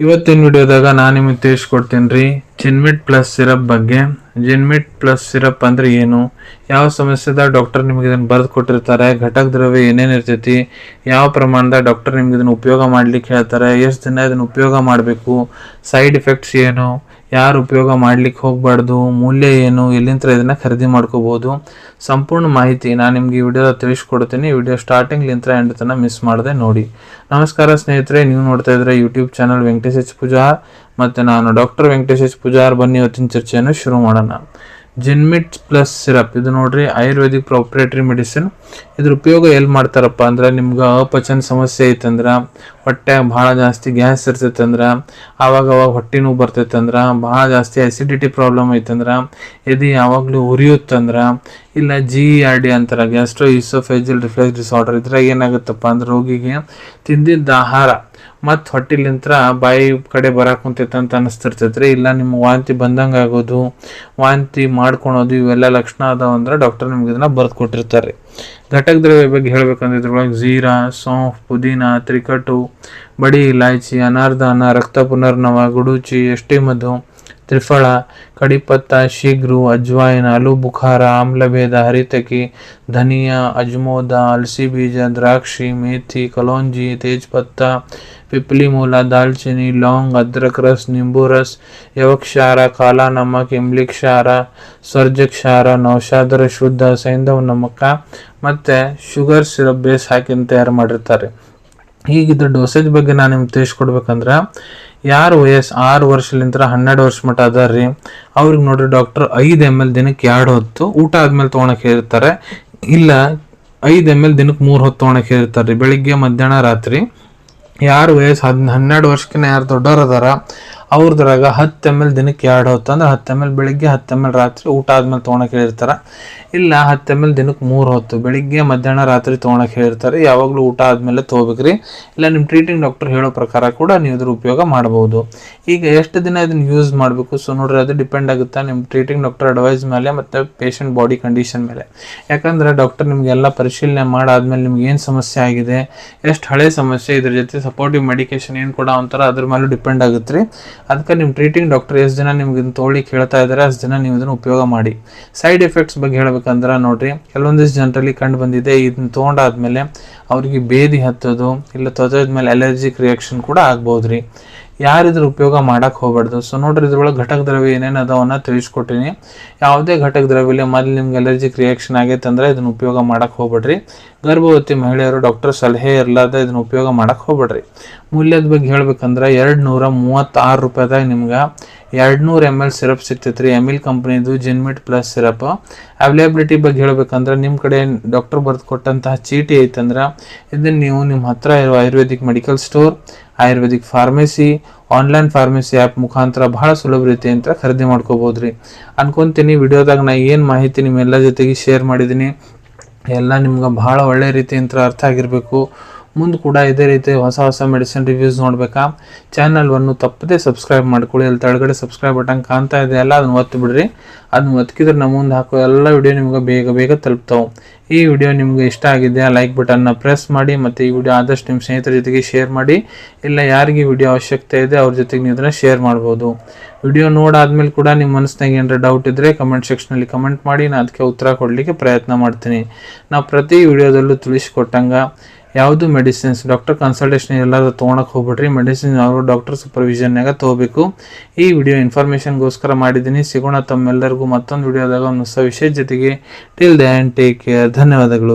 ಇವತ್ತಿನ ವಿಡಿಯೋದಾಗ ನಾನು ನಿಮಗೆ ತಿಳಿಸ್ಕೊಡ್ತೀನಿ ರೀ ಜಿನ್ಮಿಟ್ ಪ್ಲಸ್ ಸಿರಪ್ ಬಗ್ಗೆ. ಜಿನ್ಮಿಟ್ ಪ್ಲಸ್ ಸಿರಪ್ ಅಂದ್ರೆ ಏನು, ಯಾವ ಸಮಸ್ಯೆದಾಗ ಡಾಕ್ಟರ್ ನಿಮಗೆ ಇದನ್ನು ಬರೆದು ಕೊಟ್ಟಿರ್ತಾರೆ, ಘಟಕ ದ್ರವ್ಯ ಏನೇನು ಇರ್ತೈತಿ, ಯಾವ ಪ್ರಮಾಣದಾಗ ಡಾಕ್ಟರ್ ನಿಮ್ಗೆ ಇದನ್ನು ಉಪಯೋಗ ಮಾಡ್ಲಿಕ್ಕೆ ಹೇಳ್ತಾರೆ, ಎಷ್ಟು ದಿನ ಇದನ್ನು ಉಪಯೋಗ ಮಾಡಬೇಕು, ಸೈಡ್ ಎಫೆಕ್ಟ್ಸ್ ಏನು, ಯಾರು ಉಪಯೋಗ ಮಾಡ್ಲಿಕ್ಕೆ ಹೋಗಬಾರ್ದು, ಮೂಲ್ಯ ಏನು, ಎಲ್ಲಿಂದ ಇದನ್ನ ಖರೀದಿ ಮಾಡ್ಕೋಬಹುದು, ಸಂಪೂರ್ಣ ಮಾಹಿತಿ ನಾನು ನಿಮ್ಗೆ ಈ ವಿಡಿಯೋದ ತಿಳಿಸ್ಕೊಡ್ತೀನಿ. ವಿಡಿಯೋ ಸ್ಟಾರ್ಟಿಂಗ್ಲಿಂದ ಎಂಡ್ ತನಕ ಮಿಸ್ ಮಾಡದೆ ನೋಡಿ. ನಮಸ್ಕಾರ ಸ್ನೇಹಿತರೆ, ನೀವು ನೋಡ್ತಾ ಇದ್ರೆ YouTube channel Venkatesh H Pujar ಮತ್ತು ನಾನು ಡಾಕ್ಟರ್ ವೆಂಕಟೇಶ್ ಎಚ್ ಪೂಜಾರ್. ಬನ್ನಿ ಇವತ್ತಿನ ಚರ್ಚೆಯನ್ನು ಶುರು ಮಾಡೋಣ. ಜಿನ್ಮಿಟ್ ಪ್ಲಸ್ ಸಿರಪ್ ಇದು ನೋಡ್ರಿ ಆಯುರ್ವೇದಿಕ್ ಪ್ರಾಪ್ರೇಟರಿ ಮೆಡಿಸಿನ್. ಇದ್ರ ಉಪಯೋಗ ಎಲ್ಲಿ ಮಾಡ್ತಾರಪ್ಪ ಅಂದ್ರೆ, ನಿಮ್ಗೆ ಅಪಚನ ಸಮಸ್ಯೆ ಐತಂದ್ರೆ, ಹೊಟ್ಟೆ ಭಾಳ ಜಾಸ್ತಿ ಗ್ಯಾಸ್ ಇರ್ತೈತಂದ್ರೆ, ಆವಾಗ ಹೊಟ್ಟೆ ನೋವು ಬರ್ತೈತಂದ್ರೆ, ಭಾಳ ಜಾಸ್ತಿ ಅಸಿಡಿಟಿ ಪ್ರಾಬ್ಲಮ್ ಐತಂದ್ರೆ, ಇದು ಯಾವಾಗಲೂ ಉರಿಯುತ್ತಂದ್ರೆ, ಇಲ್ಲ GERD ಅಂತಾರೆ, ಗ್ಯಾಸ್ಟ್ರೋ ಈಸೋಫೇಜಿಯಲ್ ರಿಫ್ಲೆಕ್ಸ್ ಡಿಸಾರ್ಡರ್. ಇದ್ರಾಗ ಏನಾಗುತ್ತಪ್ಪ ಅಂದ್ರೆ ರೋಗಿಗೆ ತಿಂದಿದ್ದ ಆಹಾರ ಮತ್ತು ಹೊಟ್ಟಿಲಿಂತ್ರ ಬಾಯಿ ಕಡೆ ಬರಾಕ್ ಕುಂತೈತೆ ಅಂತ ಅನಿಸ್ತಿರ್ತೈತ್ರಿ, ಇಲ್ಲ ನಿಮ್ಮ ವಾಂತಿ ಬಂದಂಗೆ ಆಗೋದು, ವಾಂತಿ ಮಾಡ್ಕೊಳೋದು, ಇವೆಲ್ಲ ಲಕ್ಷಣ ಅದಾವ ಅಂದ್ರೆ ಡಾಕ್ಟರ್ ನಿಮ್ಗೆ ಇದನ್ನ ಬರೆದು ಕೊಟ್ಟಿರ್ತಾರೆ. ಘಟಕ ದ್ರವ್ಯ ಬಗ್ಗೆ ಹೇಳ್ಬೇಕಂದ್ರೆ ಇದ್ರೊಳಗೆ ಜೀರಾ, ಸೌಂಫ್, ಪುದೀನ, ತ್ರಿಕಟು, ಬಡಿ ಇಲಾಚಿ, ಅನಾರ್ದಾನ, ರಕ್ತ ಪುನರ್ನವ, ಗುಡುಚಿ, ಎಷ್ಟಿ ಮಧು, ತ್ರಿಫಳ, ಕಡಿಪತ್ತ, ಶೀಘ್ರು, ಅಜ್ವಾಯಿನ, ಆಲೂ ಬುಖಾರ, ಆಮ್ಲಭೇದ, ಹರಿತಕಿ, ಧನಿಯಾ, ಅಜ್ಮೋದ, ಅಲಸಿ ಬೀಜ, ದ್ರಾಕ್ಷಿ, ಮೇಥಿ, ಕಲೋಂಜಿ, ತೇಜ್ಪತ್ತ, ಪಿಪ್ಲಿ ಮೂಲ, ದಾಲ್ಚಿನ್ನಿ, ಲೌಂಗ್, ಅದ್ರಕ್ ರಸ್, ನಿಂಬು ರಸ್, ಯವಕ್ಷಾರ, ಕಾಲಾ ನಮಕ್, ಇಮ್ಲಿ ಕ್ಷಾರ, ಸ್ವರ್ಜ ಕ್ಷಾರ, ನೌಷಾದರ ಶುದ್ಧ, ಸೈಂಧವ ನಮಕ ಮತ್ತು ಶುಗರ್ ಸಿರಪ್ ಬೇಸ್ ಹಾಕಿ ತಯಾರು ಮಾಡಿರ್ತಾರೆ. ಹೀಗಿದ್ರ ಡೋಸೇಜ್ ಬಗ್ಗೆ ನಾನು ನಿಮ್ಗೆ ತಿಳಿಸ್ಕೊಡ್ಬೇಕಂದ್ರೆ, ಯಾರು ವಯಸ್ಸು 6 ವರ್ಷಲಿಂದ 12 ವರ್ಷ ಮಟ್ಟ ಅದಾರ್ರಿ ಅವ್ರಿಗೆ ನೋಡ್ರಿ ಡಾಕ್ಟರ್ 5 ml ದಿನಕ್ಕೆ 2 ಹೊತ್ತು ಊಟ ಆದ್ಮೇಲೆ ತೊಗೊಳಕ್ ಹೇಳಿರ್ತಾರೆ, ಇಲ್ಲ 5 ml ದಿನಕ್ಕೆ 3 ಹೊತ್ತು ತೊಗೊಳಕ್ ಹೇಳಿರ್ತಾರೆ ರೀ, ಬೆಳಿಗ್ಗೆ ಮಧ್ಯಾಹ್ನ ರಾತ್ರಿ. ಯಾರು ವಯಸ್ಸು 12 ವರ್ಷಕ್ಕಿಂತ ಯಾರು ದೊಡ್ಡವ್ರು ಅದಾರ ಅವ್ರದ್ರಾಗ 10 ml ದಿನಕ್ಕೆ 2 ಹೊತ್ತು ಅಂದ್ರೆ 10 ml ಬೆಳಿಗ್ಗೆ 10 ml ರಾತ್ರಿ ಊಟ ಆದ್ಮೇಲೆ ತೊಗೊಳಕ್ ಹೇಳಿರ್ತಾರೆ, ಇಲ್ಲ 10 ml ದಿನಕ್ಕೆ 3 ಹೊತ್ತು ಬೆಳಿಗ್ಗೆ ಮಧ್ಯಾಹ್ನ ರಾತ್ರಿ ತೊಗೊಳಕ್ ಹೇಳಿರ್ತಾರೆ. ಯಾವಾಗಲೂ ಊಟ ಆದ್ಮೇಲೆ ತೊಗೋಬೇಕ್ರಿ, ಇಲ್ಲ ನಿಮ್ಮ ಟ್ರೀಟಿಂಗ್ ಡಾಕ್ಟರ್ ಹೇಳೋ ಪ್ರಕಾರ ಕೂಡ ನೀವು ಇದ್ರ ಉಪಯೋಗ ಮಾಡಬಹುದು. ಈಗ ಎಷ್ಟು ದಿನ ಇದನ್ನ ಯೂಸ್ ಮಾಡಬೇಕು, ಸೊ ನೋಡ್ರಿ ಅದು ಡಿಪೆಂಡ್ ಆಗುತ್ತೆ ನಿಮ್ಮ ಟ್ರೀಟಿಂಗ್ ಡಾಕ್ಟರ್ ಅಡ್ವೈಸ್ ಮೇಲೆ ಮತ್ತು ಪೇಷಂಟ್ ಬಾಡಿ ಕಂಡೀಷನ್ ಮೇಲೆ. ಯಾಕಂದ್ರೆ ಡಾಕ್ಟರ್ ನಿಮಗೆಲ್ಲ ಪರಿಶೀಲನೆ ಮಾಡಾದ್ಮೇಲೆ ನಿಮ್ಗೆ ಏನು ಸಮಸ್ಯೆ ಆಗಿದೆ, ಎಷ್ಟು ಹಳೆ ಸಮಸ್ಯೆ, ಇದ್ರ ಜೊತೆ ಸಪೋರ್ಟಿವ್ ಮೆಡಿಕೇಶನ್ ಏನು ಕೂಡ ಅಂತಾರೆ ಅದ್ರ ಮೇಲೆ ಡಿಪೆಂಡ್ ಆಗುತ್ತೆ ರೀ. ಅದಕ್ಕೆ ನಿಮ್ಮ ಟ್ರೀಟಿಂಗ್ ಡಾಕ್ಟರ್ ಎಷ್ಟು ದಿನ ನಿಮ್ಗೆ ಇದನ್ನ ತೊಗೊಳ್ಳಿಕ್ಕೆ ಹೇಳ್ತಾ ಇದ್ದಾರೆ ಅಷ್ಟು ದಿನ ನೀವು ಇದನ್ನು ಉಪಯೋಗ ಮಾಡಿ. ಸೈಡ್ ಎಫೆಕ್ಟ್ಸ್ ಬಗ್ಗೆ ಹೇಳ್ಬೇಕಂದ್ರೆ ನೋಡ್ರಿ, ಕೆಲವೊಂದಿಷ್ಟು ಜನರಲ್ಲಿ ಕಂಡು ಬಂದಿದೆ, ಇದನ್ನ ತೊಗೊಂಡಾದ್ಮೇಲೆ ಅವ್ರಿಗೆ ಬೇದಿ ಹತ್ತೋದು, ಇಲ್ಲ ತೊಗೊಂಡ್ಮೇಲೆ ಅಲರ್ಜಿಕ್ ರಿಯಾಕ್ಷನ್ ಕೂಡ ಆಗ್ಬೋದ್ರಿ. ಯಾರಿದ್ರ ಉಪಯೋಗ ಮಾಡಕ್ಕೆ ಹೋಗ್ಬಾರ್ದು. ಸೊ ನೋಡ್ರಿ ಇದ್ರೊಳಗೆ ಘಟಕ ದ್ರವ್ಯ ಏನೇನು ಅದಾವನ್ನ ತಿಳಿಸ್ಕೊಟ್ಟಿನಿ. ಯಾವುದೇ ಘಟಕ ದ್ರವ್ಯ ಮೊದಲು ನಿಮ್ಗೆ ಅಲರ್ಜಿಕ್ ರಿಯಾಕ್ಷನ್ ಆಗೈತೆ ಅಂದ್ರೆ ಇದನ್ನ ಉಪಯೋಗ ಮಾಡಕ್ಕೆ ಹೋಗ್ಬೇಡ್ರಿ. ಗರ್ಭವತಿ ಮಹಿಳೆಯರು ಡಾಕ್ಟರ್ ಸಲಹೆ ಇರಲಾರ್ದೆ ಇದನ್ನ ಉಪಯೋಗ ಮಾಡಕ್ಕೆ ಹೋಗ್ಬೇಡ್ರಿ. ಮೂಲ್ಯದ ಬಗ್ಗೆ ಹೇಳ್ಬೇಕಂದ್ರೆ 236 ರೂಪಾಯಿದಾಗ ನಿಮ್ಗೆ 200 ml ಸಿರಪ್ ಸಿಗ್ತೈತ್ರಿ, ಎಮಿಲ್ ಕಂಪ್ನಿದು ಜಿನ್ಮಿಟ್ ಪ್ಲಸ್ ಸಿರಪ್. ಅವೈಲೇಬಿಲಿಟಿ ಬಗ್ಗೆ ಹೇಳ್ಬೇಕಂದ್ರೆ ನಿಮ್ಮ ಕಡೆ ಡಾಕ್ಟರ್ ಬರೆದು ಕೊಟ್ಟಂತಹ ಚೀಟಿ ಐತಂದ್ರೆ ಇದನ್ನು ನೀವು ನಿಮ್ಮ ಹತ್ರ ಇರೋ Ayurvedic medical store, Ayurvedic pharmacy, online pharmacy app ಮುಖಾಂತರ ಬಹಳ ಸುಲಭ ರೀತಿಯಿಂದ ಖರೀದಿ ಮಾಡ್ಕೋಬೋದ್ರಿ ಅನ್ಕೊಂತೀನಿ. ವಿಡಿಯೋದಾಗ ನಾ ಏನು ಮಾಹಿತಿ ನಿಮ್ಮೆಲ್ಲ ಜೊತೆಗೆ ಶೇರ್ ಮಾಡಿದ್ದೀನಿ ಎಲ್ಲ ನಿಮ್ಗೆ ಭಾಳ ಒಳ್ಳೆ ರೀತಿಯಿಂದ ಅರ್ಥ ಆಗಿರಬೇಕು. ಮುಂದೆ ಕೂಡ ಇದೇ ರೀತಿ ಹೊಸ ಮೆಡಿಸಿನ್ ರಿವ್ಯೂಸ್ ನೋಡ್ಬೇಕಾ, ಚಾನಲ್ವನ್ನು ತಪ್ಪದೇ ಸಬ್ಸ್ಕ್ರೈಬ್ ಮಾಡ್ಕೊಳ್ಳಿ. ಅಲ್ಲಿ ತೆಳಗಡೆ ಸಬ್ಸ್ಕ್ರೈಬ್ ಬಟನ್ ಕಾಣ್ತಾ ಇದೆ ಅಲ್ಲ, ಅದನ್ನು ಒತ್ತಿ ಬಿಡ್ರಿ. ಅದನ್ನ ಒತ್ತಿದ್ರೆ ನಮ್ಮ ಮುಂದೆ ಹಾಕೋ ಎಲ್ಲ ವಿಡಿಯೋ ನಿಮ್ಗೆ ಬೇಗ ತಲುಪ್ತಾವೆ. ಈ ವಿಡಿಯೋ ನಿಮ್ಗೆ ಇಷ್ಟ ಆಗಿದೆ ಲೈಕ್ ಬಟನ್ನ ಪ್ರೆಸ್ ಮಾಡಿ, ಮತ್ತು ಈ ವಿಡಿಯೋ ಆದಷ್ಟು ನಿಮ್ಮ ಸ್ನೇಹಿತರ ಜೊತೆಗೆ ಶೇರ್ ಮಾಡಿ, ಇಲ್ಲ ಯಾರಿಗೆ ವಿಡಿಯೋ ಅವಶ್ಯಕತೆ ಇದೆ ಅವ್ರ ಜೊತೆಗೆ ನೀವು ಇದನ್ನು ಶೇರ್ ಮಾಡ್ಬೋದು. ವಿಡಿಯೋ ನೋಡಾದ್ಮೇಲೆ ಕೂಡ ನಿಮ್ಮ ಮನಸ್ಸಿನಾಗ ಏನಾರ ಡೌಟ್ ಇದ್ದರೆ ಕಮೆಂಟ್ ಸೆಕ್ಷನಲ್ಲಿ ಕಮೆಂಟ್ ಮಾಡಿ, ನಾನು ಅದಕ್ಕೆ ಉತ್ತರ ಕೊಡಲಿಕ್ಕೆ ಪ್ರಯತ್ನ ಮಾಡ್ತೀನಿ. ನಾವು ಪ್ರತಿ ವಿಡಿಯೋದಲ್ಲೂ ತಿಳಿಸ್ಕೊಟ್ಟಂಗೆ ಯಾವುದು ಮೆಡಿಸಿನ್ಸ್ ಡಾಕ್ಟರ್ ಕನ್ಸಲ್ಟೇಷನ್ ಎಲ್ಲರೂ ತೊಗೊಳಕ್ಕೆ ಹೋಗ್ಬಿಡ್ರಿ, ಮೆಡಿಸಿನ್ ಅವರು ಡಾಕ್ಟರ್ ಸೂಪರ್ವಿಷನ್ನಾಗ ತೊಗೋಬೇಕು. ಈ ವಿಡಿಯೋ ಇನ್ಫಾರ್ಮೇಷನ್ಗೋಸ್ಕರ ಮಾಡಿದ್ದೀನಿ. ಸಿಗೋಣ ತಮ್ಮೆಲ್ಲರಿಗೂ ಮತ್ತೊಂದು ವಿಡಿಯೋದಾಗ ಒಂದು ಹೊಸ ವಿಷಯದ ಜೊತೆಗೆ. Till then take care. ಧನ್ಯವಾದಗಳು.